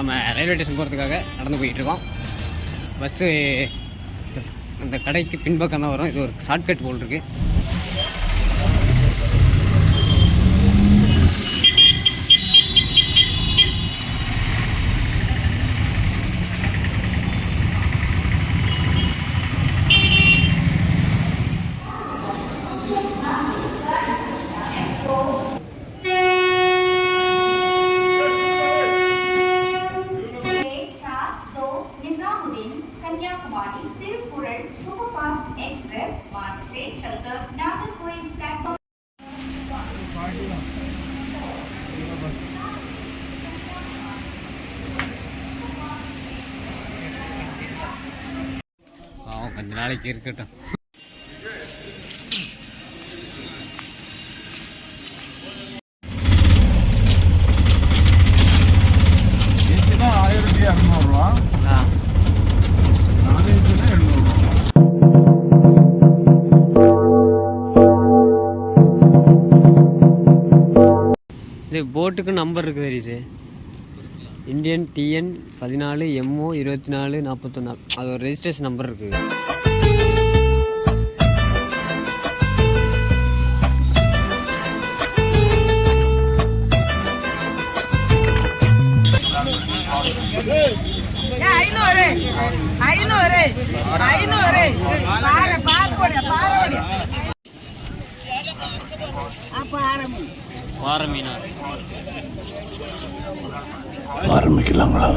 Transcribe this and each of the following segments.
நம்ம railway station போகிறதுக்காக நடந்து போயிட்டுருக்கோம். பஸ்ஸு அந்த கடைக்கு பின்பக்கம் தான் வரும். இது ஒரு ஷார்ட்கட் போல் இருக்குது. कन्याकुमारी तिरुपुरल सुपरफास्ट एक्सप्रेस मार्ग से चलकर नागरकोइल प्लेटफॉर्म கொஞ்ச நாளைக்கு இருக்கட்டும். இது போட்டுக்கு நம்பர் இருக்குது தெரியுது. Indian TN 14 MO 24 41. அது ஒரு ரெஜிஸ்ட்ரேஷன் நம்பர் இருக்குது. ஆரம்பிக்கலாங்களா?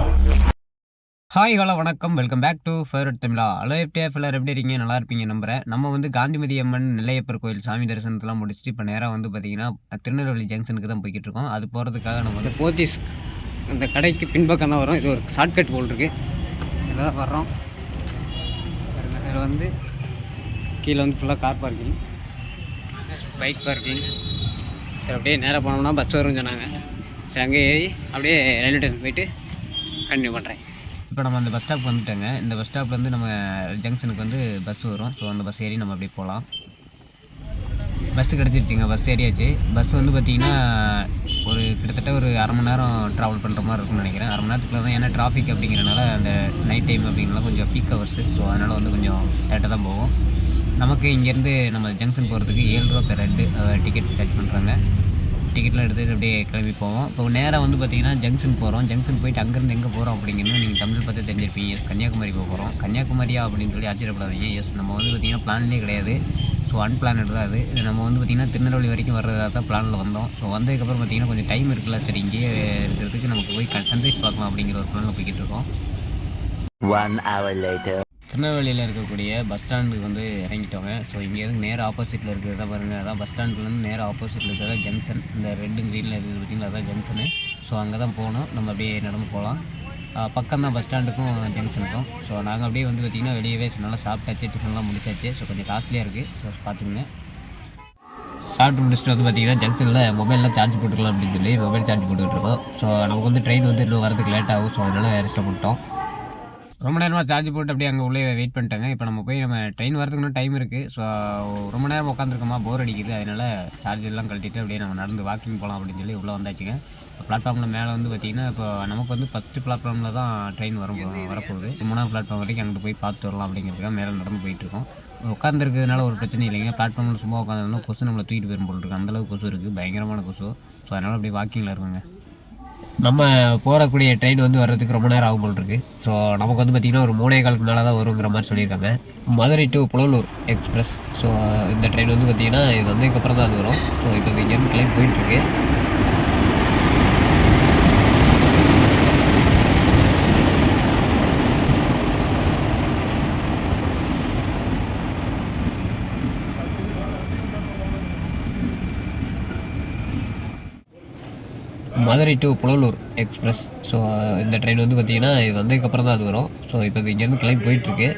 ஹாய் ஹலோ வணக்கம், welcome back to favourite Tamizha. Hello FTF எல்லாரும் எப்படி இருக்கீங்க? நல்லா இருப்பீங்க நம்புகிறேன். நம்ம வந்து காந்திமதி அம்மன் நெல்லையப்பர் கோயில் சாமி தரிசனத்தெல்லாம் முடிச்சுட்டு இப்போ நேராக வந்து பார்த்திங்கன்னா திருநெல்வேலி ஜங்ஷனுக்கு தான் போய்கிட்டு இருக்கோம். அது போகிறதுக்காக நம்ம வந்து போத்தீஸ் அந்த கடைக்கு பின்பக்கம் தான் வரும். இது ஒரு ஷார்ட்கட் போல் இருக்குது. இதில் வர்றோம். இதில் வந்து கீழே வந்து ஃபுல்லாக கார் பார்க்கிங், பைக் பார்க்கிங். சரி, அப்படியே நேராக போனோம்னா பஸ் வரும்னு சொன்னாங்க. சரி, அங்கே ஏறி அப்படியே ரயில்வே ஸ்டேஷன் போயிட்டு கண்டினியூ பண்ணுறேன். இப்போ நம்ம அந்த பஸ் ஸ்டாப் வந்துட்டோங்க. இந்த பஸ் ஸ்டாப்லேருந்து நம்ம ஜங்ஷனுக்கு வந்து பஸ் வரும். ஸோ அந்த பஸ் ஏறி நம்ம அப்படியே போகலாம். பஸ்ஸு கிடச்சிருச்சுங்க, பஸ் ஏறியாச்சு. பஸ் வந்து பார்த்திங்கன்னா ஒரு கிட்டத்தட்ட ஒரு அரை மணி நேரம் ட்ராவல் பண்ணுற மாதிரி இருக்கும்னு நினைக்கிறேன். அரை மணி நேரத்துக்குள்ள தான், ஏன்னா டிராஃபிக் அப்படிங்கிறனால அந்த நைட் டைம் அப்படிங்கிறனால கொஞ்சம் பீக் ஹவர்ஸு. ஸோ அதனால் வந்து கொஞ்சம் லேட்டாக தான் போகும். நமக்கு இங்கேருந்து நம்ம ஜங்ஷன் போகிறதுக்கு 7 ரூபா பெர் ஹெட்டு டிக்கெட் சார்ஜ் பண்ணுறாங்க. டிக்கெட்லாம் எடுத்துகிட்டு அப்படியே கிளம்பி போவோம். இப்போ நேராக வந்து பார்த்திங்கன்னா ஜங்ஷன் போகிறோம். ஜங்ஷன் போயிட்டு அங்கேருந்து எங்கே போகிறோம் அப்படிங்கிறது நீங்கள் தமிழ் பார்த்து தெரிஞ்சிருப்பீங்க. எஸ், கன்னியாகுமரி போக போகிறோம். கன்னியாகுமரியா அப்படின்னு சொல்லி ஆச்சரியப்படாதீங்க. எஸ், நம்ம வந்து பார்த்திங்கன்னா பிளான்லேயே கிடையாது. ஸோ அன்பிளானட் தான் அது. நம்ம வந்து பார்த்திங்கன்னா திருநெல்வேலி வரைக்கும் வர்றதாக தான் பிளானில் வந்தோம். ஸோ வந்ததுக்கப்புறம் பார்த்திங்கன்னா கொஞ்சம் டைம் இருக்குல்ல, சரி இங்கேயே இருக்கிறதுக்கு நமக்கு போய் சன்ரைஸ் பார்க்கலாம் அப்படிங்கிற ஒரு பிளானில் போய்கிட்டு இருக்கோம். 1 hour later. திருநெல்வேலியில் இருக்கக்கூடிய பஸ் ஸ்டாண்டுக்கு வந்து இறங்கிட்டோங்க. ஸோ இங்கேருந்து நேராக ஆப்போசிட்டில் இருக்கிறதா பாருங்கள், அதான் பஸ் ஸ்டாண்ட்லேருந்து நேராக ஆப்போசிட்டில் இருக்கிறதா ஜங்ஷன். இந்த ரெட்டு க்ரீனில் இருக்குது பார்த்திங்களா, அதான் ஜங்ஷனு. ஸோ அங்கே தான் போகணும். நம்ம அப்படியே நடந்து போகலாம். பக்கம் தான் பஸ் ஸ்டாண்டுக்கும் ஜங்ஷனுக்கும். ஸோ நாங்கள் அப்படியே வந்து பார்த்திங்கன்னா வெளியவே நல்லா சாப்பிட்டாச்சு, டிஃபன்லாம் முடிச்சாச்சு. ஸோ கொஞ்சம் காஸ்ட்லியாக இருக்குது. ஸோ பார்த்துக்குங்க. சாப்பிட்டு முடிச்சுட்டு வந்து பார்த்திங்கன்னா ஜங்ஷனில் மொபைல்லாம் சார்ஜ் போட்டுக்கலாம் அப்படின்னு சொல்லி மொபைல் சார்ஜ் போட்டுக்கிட்டு இருக்கோம். ஸோ நமக்கு வந்து ட்ரெயின் வந்து இன்னும் வரதுக்கு லேட் ஆகும். ஸோ அதனால் ரெஸ்ட்டாக பண்ணிட்டோம். ரொம்ப நேரமாக சார்ஜ் போட்டு அப்படியே அங்கே உள்ளே வெயிட் பண்ணிட்டாங்க. இப்போ நம்ம போய் நம்ம ட்ரெயின் வரதுக்கு இன்னும் டைம் இருக்குது. ஸோ ரொம்ப நேரம் உட்காந்துருக்கோமா, போர் அடிக்குது. அதனால் சார்ஜ் எல்லாம் கழட்டிட்டு அப்படியே நம்ம நடந்து வாக்கிங் போகலாம் அப்படின்னு சொல்லி உள்ளே வந்தாச்சுங்க. இப்போ பிளாட்ஃபார்மில் மேலே வந்து பார்த்திங்கன்னா இப்போ நமக்கு வந்து ஃபஸ்ட்டு பிளாட்ஃபார்மில் தான் ட்ரெயின் வரப்போகுது. 3ஆம் பிளாட்ஃபார்ம் வரைக்கும் அங்கிட்டு போய் பார்த்து வரலாம் அப்படிங்கிறதுக்காக மேலே நடந்து போயிட்டுருக்கோம். உட்காந்துருக்கிறதுனால ஒரு பிரச்சனை இல்லைங்க. பிளாட்ஃபார்மில் சும்மா உட்காந்துருந்தோம்னா கொசு நம்மளை தூக்கிட்டு போயிடும் போல் இருக்குது. அந்தளவுக்கு கொசு இருக்குது, பயங்கரமான கொசு. ஸோ அதனால் அப்படியே வாக்கிங்கில் இருக்குங்க. நம்ம போகக்கூடிய ட்ரெயின் வந்து வர்றதுக்கு ரொம்ப நேரம் ஆகும் போல் இருக்குது. ஸோ நமக்கு வந்து பார்த்திங்கன்னா ஒரு 3:15 மேலே தான் வருங்கிற மாதிரி சொல்லியிருக்காங்க. Madurai to Punalur express. So இந்த ட்ரெயின் வந்து பார்த்திங்கன்னா இது வந்ததுக்கப்புறம் தான் அது வரும். ஸோ இப்போ இங்கேருந்து கிளம்பி போயிட்டுருக்கு. Madurai to Punalur express. So இந்த ட்ரெயின் வந்து பார்த்திங்கன்னா இது வந்ததுக்கப்புறம் தான் அது வரும். ஸோ இப்போ இங்கேருந்து கிளம்பி போயிட்டுருக்கு.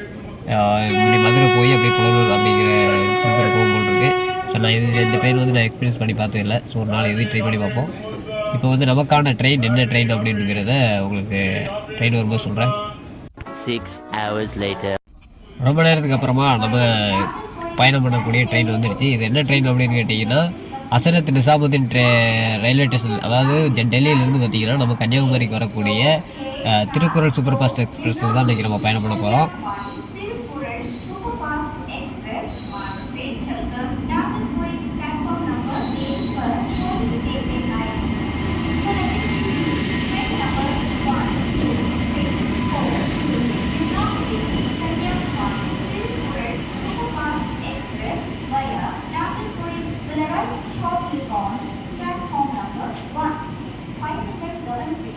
இப்படி மதுரை போய் அப்படியே புலலூர் அப்படிங்கிற சிந்தனை போகும்போது. ஸோ நான் இந்த ட்ரெயின் வந்து நான் எக்ஸ்பீரியன்ஸ் பண்ணி பார்த்தது இல்லை. ஸோ ஒரு நாள் எதுவும் ட்ரை பண்ணி பார்ப்போம். இப்போ வந்து நமக்கான ட்ரெயின் என்ன ட்ரெயின் அப்படிங்கிறத உங்களுக்கு ட்ரெயின் வரும்போது சொல்கிறேன். 6 hours later. ரொம்ப நேரத்துக்கு அப்புறமா நம்ம பயணம் பண்ணக்கூடிய ட்ரெயின் வந்துடுச்சு. இது என்ன ட்ரெயின் அப்படின்னு கேட்டிங்கன்னா ஹசரத் நிசாமுதீன் ரயில்வே ஸ்டேஷன், அதாவது டெல்லியிலேருந்து பார்த்திங்கன்னா நம்ம கன்னியாகுமரிக்கு வரக்கூடிய திருக்குறள் சூப்பர் ஃபாஸ்ட் எக்ஸ்பிரஸில் தான் இன்றைக்கி நம்ம பயணம் பண்ண போகிறோம். திருக்குறள் சூப்பர் ஃபாஸ்ட் எக்ஸ்பிரஸ் मार्ग से चलकर नागरकोइल प्लेटफॉर्म नंबर 1 पर थोड़ी देर में आएगी. Train number 1, 2, 3, 4 Kanyakumari Thirukkural super fast express via Nagercoil will arrive shortly on platform number 1. 511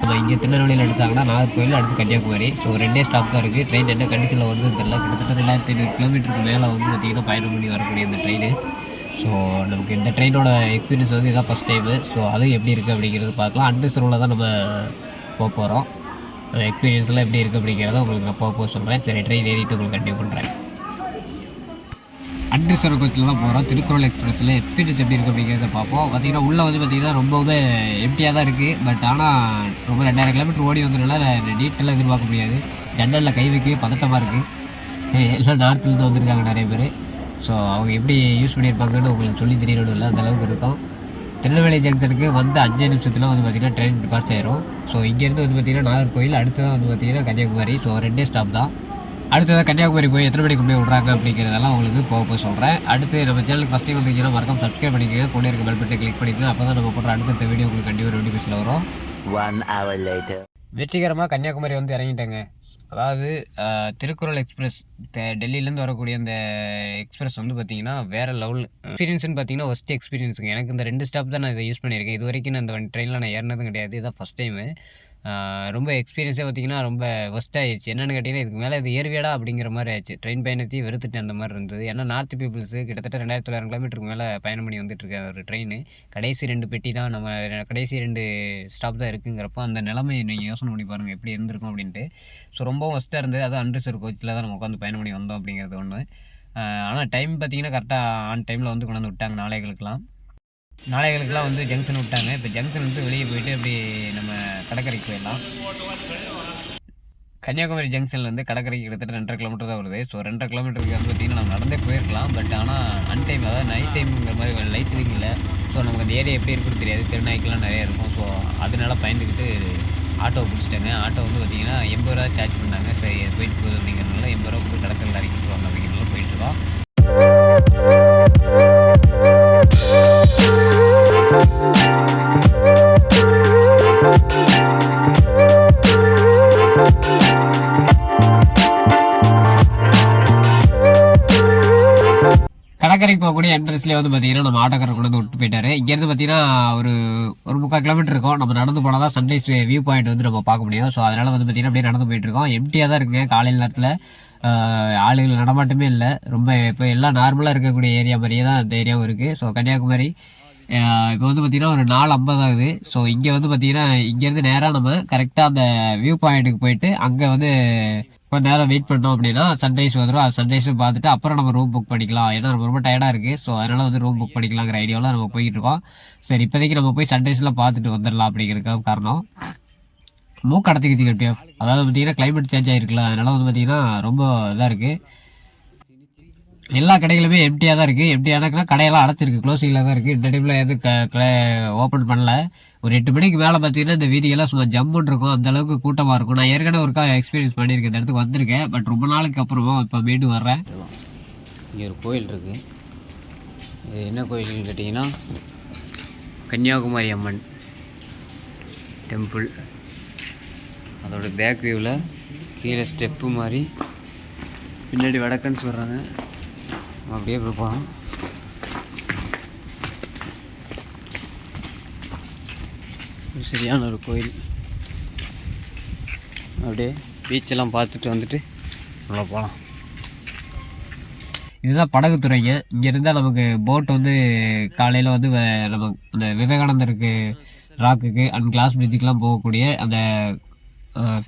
நம்ம இங்கே திருநெல்வேலியில் எடுத்தாங்கன்னா நாகர்கோவில், அடுத்து கன்னியாகுமரி. ஸோ 2 ஸ்டாப் தான் இருக்குது. ட்ரெயின் என்ன கண்டிஷனில் வருதுன்னு தெரியல. கிட்டத்தட்ட 2500 கிலோமீட்டருக்கு மேலே வந்து பார்த்திங்கன்னா பயணம் பண்ணி வரக்கூடிய இந்த ட்ரெயின். ஸோ நமக்கு இந்த ட்ரெயினோட எக்ஸ்பீரியன்ஸ் வந்து இதான் ஃபஸ்ட் டைமு. ஸோ அது எப்படி இருக்குது அப்படிங்கிறது பார்க்கலாம். அன்ரிசர்வில் தான் நம்ம போக போகிறோம். அந்த எக்ஸ்பீரியன்ஸ்லாம் எப்படி இருக்குது அப்படிங்கிறத உங்களுக்கு நான் போக சொல்கிறேன். சரி, ட்ரெயின் ஏறிட்டு உங்களுக்கு கண்டினியூ பண்ணுறேன். அன்ரிசர்வ் கோச்சில் தான் போகிறோம். திருக்குறள் எக்ஸ்பிரஸில் எக்ஸ்பீரியன்ஸ் எப்படி இருக்குது அப்படிங்கிறத பார்ப்போம். பார்த்திங்கன்னா உள்ளே வந்து பார்த்திங்கன்னா ரொம்பவே எம்டியாக தான் இருக்குது. பட் ஆனால் ரொம்ப 2000 கிலோமீட்டர் ஓடி வந்ததுனால டீட்டெயிலாக எதிர்பார்க்க முடியாது. ஜன்னலில் கை வைக்க பதட்டமாக இருக்குது. எல்லாம் நார்த்துலேருந்து வந்திருக்காங்க நிறைய பேர். ஸோ அவங்க எப்படி யூஸ் பண்ணியிருப்பாங்கன்னு உங்களுக்கு சொல்லி தெரியணும் இல்லை, அந்தளவுக்கு இருக்கும். திருநெல்வேலி ஜங்ஷனுக்கு வந்து 5 நிமிஷத்தில் வந்து பார்த்திங்கன்னா ட்ரெயின் டிபார்ட்ஸ் ஆயிரும். ஸோ இங்கேருந்து வந்து பார்த்திங்கன்னா நாகர்கோவில், அடுத்து தான் வந்து பார்த்திங்கன்னா கன்னியாகுமரி. ஸோ 2 ஸ்டாப் தான். அடுத்ததாக கன்னியாகுமரி போய் எத்தனை மணிக்கு போய் விட்றாங்க அப்படிங்கிறதெல்லாம் உங்களுக்கு போக சொல்கிறேன். அடுத்து நம்ம சேனலுக்கு ஃபஸ்ட் டைம் வந்தீங்கன்னா மறக்காம சப்ஸ்கிரைப் பண்ணிக்கோங்க, கூட இருக்க பெல் பட்டனை கிளிக் பண்ணிக்கோங்க. அப்போ தான் நம்ம போடுற அடுத்த வீடியோ உங்களுக்கு கண்டிப்பாக நோட்டிஃபிகேஷன் வரும். 1 hour later. வெற்றிகரமாக கன்னியாகுமரி வந்து இறங்கிட்டேங்க. அதாவது திருக்குறள் எக்ஸ்பிரஸ் டெல்லியிலேருந்து வரக்கூடிய அந்த எக்ஸ்பிரஸ் வந்து பார்த்திங்கன்னா வேறு லெவல் எக்ஸ்பீரியன்ஸ்னு பார்த்தீங்கன்னா ஃபஸ்ட் எக்ஸ்பீரியன்ஸுங்க. எனக்கு இந்த 2 ஸ்டாப் தான் நான் இதை யூஸ் பண்ணியிருக்கேன். இது வரைக்கும் நான் இந்த ட்ரெயினில் நான் ஏறினதும் கிடையாது. இதுதான் ஃபஸ்ட் டைமு. ரொம்ப எக்ஸ்பீரியன்ஸே பார்த்திங்கன்னா ரொம்ப ஒஸ்ட் ஆகிடுச்சு. என்னென்னு கேட்டிங்கன்னா இதுக்கு மேலே இது ஏறுவியாடா அப்படிங்கிற மாதிரி ஆயிடுச்சு. ட்ரெயின் பயணத்தையும் வெறுத்துட்டு அந்த மாதிரி இருந்தது. ஏன்னா நார்த் பீப்புள்ஸு கிட்டத்தட்ட 2900 கிலோமீட்டருக்கு மேலே பயணம் பண்ணி வந்துட்டுருக்க ஒரு ட்ரெயின். கடைசி 2 பெட்டி தான், நம்ம கடைசி 2 ஸ்டாப் தான் இருக்குங்கிறப்போ அந்த நிலைமை நீங்கள் யோசனை பண்ணி பாருங்கள் எப்படி இருந்திருக்கும் அப்படின்ட்டு. ஸோ ரொம்ப ஒஸ்ட்டாக இருந்தது. அதுவும் அன்ரிசர்வ் கோச்சில் தான் நம்ம உட்காந்து பயணம் பண்ணி வந்தோம் அப்படிங்கிறது ஒன்று. ஆனால் டைம் பார்த்திங்கன்னா கரெக்டாக ஆன் டைமில் வந்து கொண்டாந்து விட்டாங்க. நாளைகளுக்கெல்லாம் வந்து ஜங்ஷன் விட்டாங்க. இப்போ ஜங்ஷன் வந்து வெளியே போயிட்டு அப்படி நம்ம கடற்கரைக்கு போயிடலாம். கன்னியாகுமரி ஜங்ஷனில் வந்து கடற்கரைக்கு கிட்டத்தட்ட 2.5 கிலோமீட்டர் தான் வருது. ஸோ 2.5 கிலோமீட்டருக்கு வந்து பார்த்திங்கன்னா நம்ம நடந்தே போயிருக்கலாம். பட் ஆனால் அன்டைம், அதாவது நைட் டைமுங்கிற மாதிரி லைட் இல்லை. ஸோ நமக்கு அந்த ஏரியா எப்படி இருக்குன்னு தெரியாது. திருநாய்க்கெலாம் நிறையா இருக்கும். ஸோ அதனால பயந்துக்கிட்டு ஆட்டோவை பிடிச்சிட்டாங்க. ஆட்டோ வந்து பார்த்திங்கன்னா 80 ரூபா சார்ஜ் பண்ணாங்க. சரி போயிட்டு போகுது அப்படிங்கிறதுனால 80 ரூபா கொடுத்து கடற்கரையில் இறக்கிட்டு வாங்க அப்படிங்கிறதுனால போயிட்டுருக்கோம். கடற்கரைக்கு போகக்கூடிய என்ட்ரன்ஸ்லேயே வந்து பார்த்தீங்கன்னா நம்ம ஆட்டோக்காரர் கொண்டு வந்து விட்டு போயிட்டாரு. இங்கேருந்து பார்த்தீங்கன்னா ஒரு 3/4 கிலோமீட்டர் இருக்கும். நம்ம நடந்து போனால் தான் சன்ரைஸ் வியூ பாயிண்ட் வந்து நம்ம பார்க்க முடியும். ஸோ அதனால் வந்து பார்த்தீங்கன்னா அப்படியே நடந்து போயிட்டு இருக்கோம். எம்டியாக தான் இருக்குங்க. காலையில் நேரத்தில் ஆளுகள் நடமாட்டமே இல்லை. ரொம்ப இப்போ எல்லாம் நார்மலாக இருக்கக்கூடிய ஏரியா மாதிரியே தான் அந்த ஏரியாவும் இருக்குது. ஸோ கன்னியாகுமரி இப்போ வந்து பார்த்திங்கன்னா ஒரு 4:50 ஆகுது. ஸோ இங்கே வந்து பார்த்திங்கன்னா இங்கேருந்து நேராக நம்ம கரெக்டாக அந்த வியூ பாயிண்ட்டுக்கு போயிட்டு அங்கே வந்து கொஞ்சம் நேரம் வெயிட் பண்ணோம் அப்படின்னா சன்ரைஸ் வந்துடும். அது சன்ரைஸும் பார்த்துட்டு அப்புறம் நம்ம ரூம் புக் பண்ணிக்கலாம். ஏன்னா நம்ம ரொம்ப டயர்டாக இருக்குது. ஸோ அதனால் வந்து ரூம் புக் பண்ணிக்கலாங்கிற ஐடியாவில் நம்ம போயிட்டு இருக்கோம். சரி, இப்போதைக்கு நம்ம போய் சன்ரைஸ்லாம் பார்த்துட்டு வந்துடலாம் அப்படிங்கிறதுக்காக காரணம் மூக்கடத்திக்கிச்சு எப்படியோ. அதாவது பார்த்திங்கன்னா கிளைமேட் சேஞ்ச் ஆகிருக்குல்ல, அதனால் வந்து பார்த்திங்கன்னா ரொம்ப இதாக இருக்குது. எல்லா கடைகளுமே எம்டியாக தான் இருக்குது. எம்டியானாக்கா கடையெல்லாம் அடைச்சிருக்கு, க்ளோசிங்கில் தான் இருக்குது. இந்த டைமில் எதுவும் ஓப்பன் பண்ணல. ஒரு 8 மணிக்கு மேலே பார்த்தீங்கன்னா இந்த வீதியெல்லாம் சும்மா ஜம்முன்னு இருக்கும். அந்தளவுக்கு கூட்டமாக இருக்கும். நான் ஏற்கனவே ஒருக்கா எக்ஸ்பீரியன்ஸ் பண்ணியிருக்கேன். இந்த இடத்துக்கு வந்திருக்கேன். பட் ரொம்ப நாளுக்கு அப்புறமா இப்போ மீண்டும் வர்றேன். இங்கே ஒரு கோயில் இருக்குது. இது என்ன கோயில்னு கேட்டிங்கன்னா கன்னியாகுமரி அம்மன் டெம்பிள். அதோட பேக் வியூவில் கீழே ஸ்டெப்பு மாதிரி பின்னாடி வடக்குன்னு சொல்கிறாங்க. அப்படியே போகிறோம். சரியான ஒரு கோயில். அப்படியே பீச்செல்லாம் பார்த்துட்டு வந்துட்டு நல்லா போகலாம். இதுதான் படகுத்துறைங்க. இங்கே இருந்தால் நமக்கு போட் வந்து காலையில் வந்து நம்ம அந்த விவேகானந்தருக்கு ராக்குக்கு அண்ட் கிளாஸ் பிரிட்ஜுக்கெலாம் போகக்கூடிய அந்த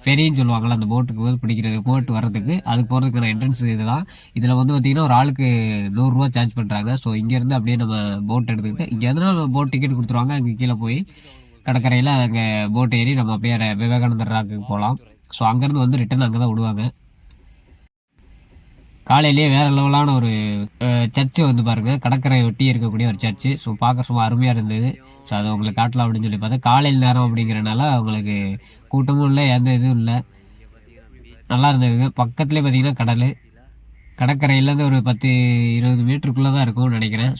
ஃபெரின்னு சொல்லுவாங்கள்ல, அந்த போட்டுக்கு வந்து பிடிக்கிறது, போட்டு வர்றதுக்கு அதுக்கு போகிறதுக்கான என்ட்ரன்ஸ் இதுதான். இதில் வந்து பார்த்திங்கன்னா ஒரு ஆளுக்கு 100 ரூபா சார்ஜ் பண்ணுறாங்க. ஸோ இங்கேருந்து அப்படியே நம்ம போட் எடுத்துக்கிட்டு இங்கேருந்து நம்ம போட் டிக்கெட் கொடுத்துருவாங்க. அங்கே கீழே போய் கடற்கரையில் அங்கே போட் ஏறி நம்ம அப்படியே விவேகானந்தர் ராக்குக்கு போகலாம். ஸோ அங்கேருந்து வந்து ரிட்டன் அங்கே தான் விடுவாங்க. காலையிலேயே வேறு லெவலான ஒரு சர்ச்சு வந்து பாருங்கள், கடற்கரை ஒட்டி இருக்கக்கூடிய ஒரு சர்ச்சு. ஸோ பார்க்க சும்மா அருமையாக இருந்தது. ஸோ அதை உங்களுக்கு காட்டலாம் அப்படின்னு சொல்லி பார்த்தா காலையில் நேரம் அப்படிங்கிறனால உங்களுக்கு கூட்டமும் இல்லை, எந்த இதுவும் இல்லை, நல்லா இருந்ததுங்க. பக்கத்துலேயே பார்த்தீங்கன்னா கடற்கரையிலேருந்து ஒரு 10-20 மீட்டருக்குள்ளே தான் இருக்கும்னு நினைக்கிறேன்.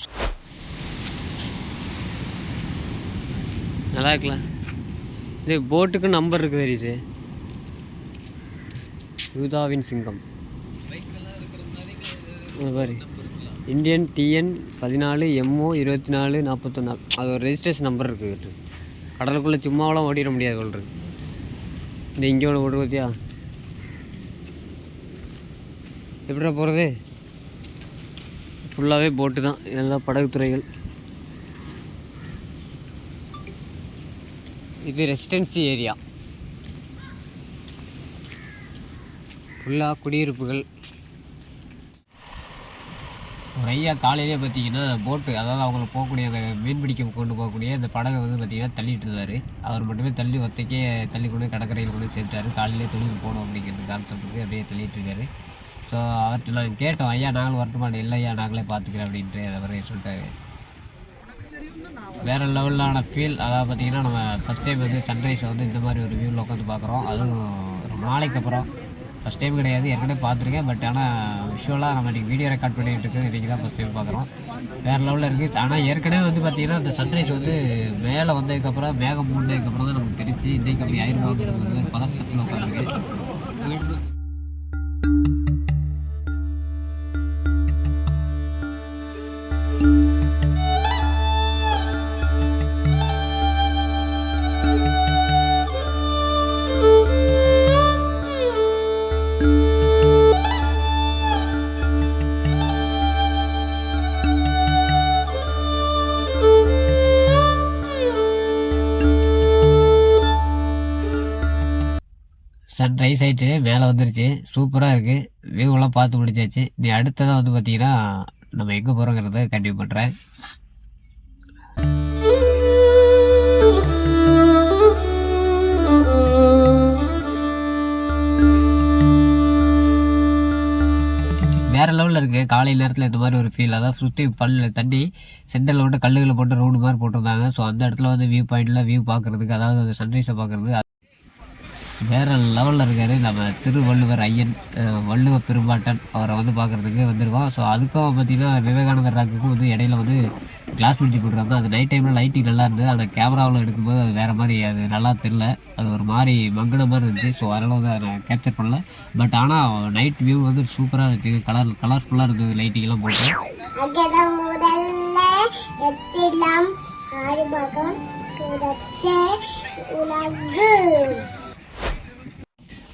நல்லா இருக்கலாம். இது போட்டுக்கு நம்பர் இருக்குது தெரியுது, யூதாவின் சிங்கம் பாரு, இந்தியன் டிஎன் 14 MO 2441. அது ஒரு ரெஜிஸ்ட்ரேஷன் நம்பர் இருக்குது. கடலுக்குள்ளே சும்மாவெல்லாம் ஓட்டிட முடியாது கொள்றது. இந்த இங்கே ஒன்று ஓட்டு பார்த்தியா, எப்படிடா போகிறது? ஃபுல்லாகவே போட்டு தான், எல்லா படகுத்துறைகள். இது ரெசிடென்சி ஏரியா, ஃபுல்லாக குடியிருப்புகள். ஒரு ஐயா காலையிலே பார்த்தீங்கன்னா போட்டு, அதாவது அவங்களுக்கு போகக்கூடிய அந்த மீன் பிடிக்க கொண்டு போகக்கூடிய அந்த படகை வந்து பார்த்திங்கன்னா தள்ளிட்டு இருந்தார். அவர் மட்டுமே தள்ளி ஒத்தைக்கே தள்ளி கொண்டு கடற்கரையில் கொண்டு சேர்த்தாரு. காலையிலே தொழில் போகணும் அப்படிங்கிறது கான்செப்ட் இருக்குது, அப்படியே தள்ளிட்டு இருக்காரு. ஸோ அவர்கிட்ட நாங்கள் கேட்டோம், ஐயா நாங்களும் வரட்டுமாட்டோம், இல்லை ஐயா நாங்களே பார்த்துக்கிறேன் அப்படின்ட்டு அதை வரைய சொல்லிட்டாரு. வேறு லெவலான ஃபீல். அதாவது பார்த்திங்கன்னா நம்ம ஃபஸ்ட் டைம் வந்து சன்ரைஸை வந்து இந்த மாதிரி ஒரு வியூவில் உட்காந்து பார்க்குறோம். அதுவும் ரொம்ப நாளைக்கு அப்புறம், ஃபஸ்ட் டைம் கிடையாது, ஏற்கனவே பார்த்துருக்கேன். பட் ஆனால் விஷுவலாக நம்ம இன்றைக்கி வீடியோ ரெக்கார்ட் பண்ணிகிட்டு இருக்குது, இன்றைக்கி தான் ஃபஸ்ட் டைம் பார்க்குறோம். வேறு லெவலில் இருக்குது. ஆனால் ஏற்கனவே வந்து பார்த்திங்கன்னா அந்த சன்ரைஸ் வந்து மேலே வந்ததுக்கப்புறம், மேகம் மூண்டதுக்கப்புறம் தான் நமக்கு தெரிஞ்சு இன்றைக்கி அப்படி ஆயிரவாங்கிறது வந்து பதட்டத்தில் உட்காந்துருக்கு. சன்ரைஸ் ஆகிட்டு மேலே வந்துருச்சு, சூப்பராக இருக்குது, வியூவெல்லாம் பார்த்து முடிச்சாச்சு. நீ அடுத்ததாக வந்து பார்த்தீங்கன்னா நம்ம எங்கே போகிறோங்கிறத கண்டினியூ பண்ணுறேன். வேறு லெவலில் இருக்குது. காலை நேரத்தில் இந்த மாதிரி ஒரு ஃபீல். அதான் சுற்றி தண்ணி சென்டரில் மட்டும் கல்லுகளை போட்டு ரோடு மாதிரி போட்டிருந்தாங்க. ஸோ அந்த இடத்துல வந்து வியூ பாயிண்டில் வியூ பார்க்குறதுக்கு, அதாவது அந்த சன்ரைஸை பார்க்குறதுக்கு வேறு லெவலில் இருக்கார் நம்ம திருவள்ளுவர் ஐயன், வள்ளுவ பெரும்பாட்டன். அவரை வந்து பார்க்குறதுக்கு வந்திருக்கோம். ஸோ அதுக்கும் பார்த்திங்கன்னா விவேகானந்தர் ராக்குக்கும் வந்து இடையில வந்து கிளாஸ் பிரிட்ஜ் போட்டுருக்காங்க. அது நைட் டைமில் லைட்டிங் நல்லா இருந்தது. ஆனால் கேமராவில் எடுக்கும்போது அது வேறு மாதிரி, அது நல்லா தெரில, அது ஒரு மாதிரி மங்கின மாதிரி இருந்துச்சு. ஸோ அதனால் வந்து அதை நான் கேப்சர் பண்ணல. பட் ஆனால் நைட் வியூ வந்து சூப்பராக இருந்துச்சு, கலர்ஃபுல்லாக இருந்தது லைட்டிங்லாம் போட்டு.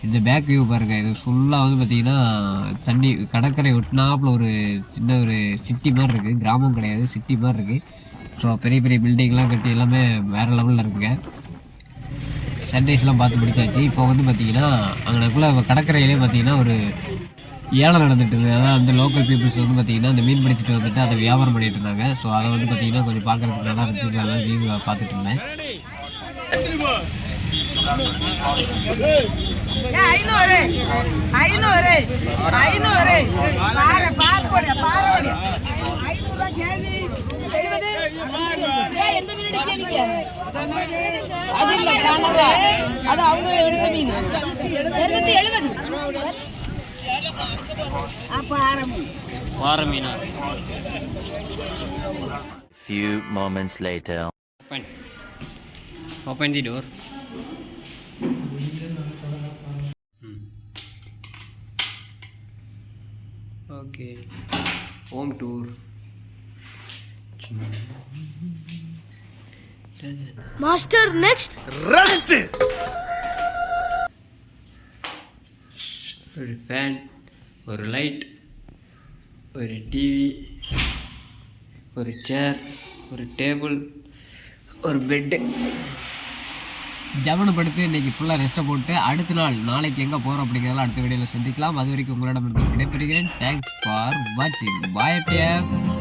இந்த பேக் வியூ பாருங்கள், இது ஃபுல்லாக வந்து பார்த்திங்கன்னா தண்ணி கடற்கரை ஒட்டினாப்பில் ஒரு சின்ன ஒரு சிட்டி மாதிரி இருக்குது, கிராமம் கிடையாது, சிட்டி மாதிரி இருக்குது. ஸோ பெரிய பெரிய பில்டிங்லாம் கட்டி எல்லாமே வேறு லெவலில் இருக்குங்க. சன்ரைஸ்லாம் பார்த்து முடிச்சாச்சு. இப்போ வந்து பார்த்திங்கன்னா அங்கனக்குள்ளே கடற்கரையிலே பார்த்திங்கன்னா ஒரு ஏலம் நடந்துட்டு இருக்குது. அதாவது அந்த லோக்கல் பீப்புள்ஸ் வந்து பார்த்திங்கன்னா அந்த மீன் பிடிச்சிட்டு வந்துட்டு அதை வியாபாரம் பண்ணிட்டு இருந்தாங்க. ஸோ அதை வந்து பார்த்திங்கன்னா கொஞ்சம் பார்க்குறதுக்கு நல்லா இருந்துச்சு, நல்லா வியூ பார்த்துட்டு இருந்தேன். Few moments later. Open the door. Okay. Home tour. Master, next. Rust! ஒரு ஃபேன், ஒரு லைட், ஒரு டிவி, ஒரு சேர், ஒரு டேபிள், ஒரு பெட்டு. ஜவனப்படுத்தி இன்றைக்கி ஃபுல்லாக ரெஸ்ட்டை போட்டு அடுத்த நாளைக்கு எங்கே போகிறோம் அப்படிங்கிறதெல்லாம் அடுத்த வீடியோவில் சந்திக்கலாம். அது வரைக்கும் உங்களிடம் விடைபெறுகிறேன். தேங்க்ஸ் ஃபார் வாட்சிங். பாய்.